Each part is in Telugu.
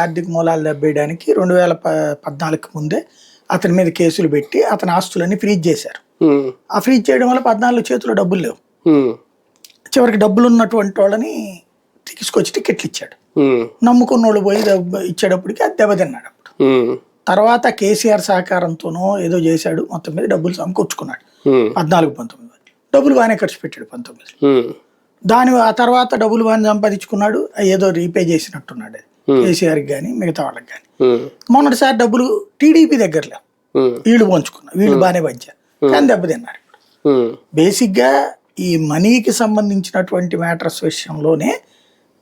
ఆర్థిక మూలాలు దెబ్బేయడానికి 2014 ముందే అతని మీద కేసులు పెట్టి అతని ఆస్తులన్నీ ఫ్రీజ్ చేశారు. ఆ ఫ్రీజ్ చేయడం వల్ల 14 చేతిలో డబ్బులు లేవు. చివరికి డబ్బులు ఉన్నటువంటి వాళ్ళని తీసుకొచ్చి టికెట్లు ఇచ్చాడు. నమ్ముకున్న వాళ్ళు పోయి ఇచ్చేటప్పటికి అది దెబ్బతిన్నాడు. అప్పుడు తర్వాత కేసీఆర్ సహకారంతోనో ఏదో చేశాడు, మొత్తం మీద డబ్బులు సమకూర్చుకున్నాడు. 14-19 డబ్బులు బాగానే ఖర్చు పెట్టాడు. 19 ఆ తర్వాత డబ్బులు బాగానే సంపాదించుకున్నాడు. ఏదో రీపే చేసినట్టున్నాడు కేసీఆర్కి కానీ మిగతా వాళ్ళకి కానీ. మొన్నటిసారి డబ్బులు టీడీపీ దగ్గరలో వీళ్ళు పంచుకున్నారు, వీళ్ళు బాగానే పంచారు, కానీ దెబ్బతిన్నారు. బేసిక్ గా ఈ మనీకి సంబంధించినటువంటి మ్యాటర్స్ విషయంలోనే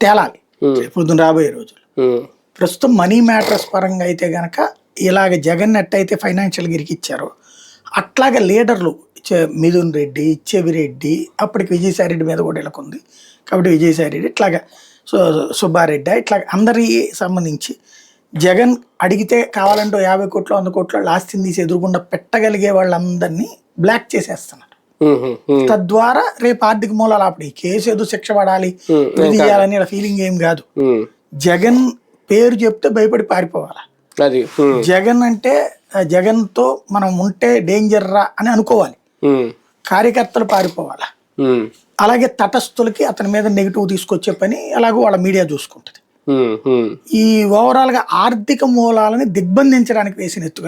తేలాలి పొద్దున రాబోయే రోజులు. ప్రస్తుతం మనీ మ్యాటర్స్ పరంగా అయితే గనక ఇలాగ జగన్ ఎట్టయితే ఫైనాన్షియల్ ఇరికిచ్చారో అట్లాగే లీడర్లు మిథున్ రెడ్డి, చెవిరెడ్డి, అప్పటికి విజయసాయి రెడ్డి మీద కూడా ఇలాకుంది కాబట్టి విజయసాయి రెడ్డి, ఇట్లాగా సుబ్బారెడ్డి, ఇట్లా అందరికి సంబంధించి జగన్ అడిగితే కావాలంటే 50 కోట్లు 100 కోట్ల ఆస్తిని తీసి ఎదురుగుండా పెట్టగలిగే వాళ్ళందరినీ బ్లాక్ చేసేస్తున్నారు. తద్వారా రేపు ఆర్థిక మూలాలు అప్పుడు ఈ కేసు ఏదో శిక్ష పడాలి తీయాలని ఇలా ఫీలింగ్ ఏం కాదు. జగన్ పేరు చెప్తే భయపడి పారిపోవాలి. జగన్ అంటే జగన్ తో మనం ఉంటే డేంజర్ రా అని అనుకోవాలి. కార్యకర్తలు పారిపోవాలి. అలాగే తటస్థులకి అతని మీద నెగిటివ్ తీసుకొచ్చే పని ఎలాగో వాళ్ళ మీడియా చూసుకుంటది. ఈ ఓవరాల్ గా ఆర్థిక మూలాలని దిగ్బంధించడానికి వేసిన ఎత్తుగా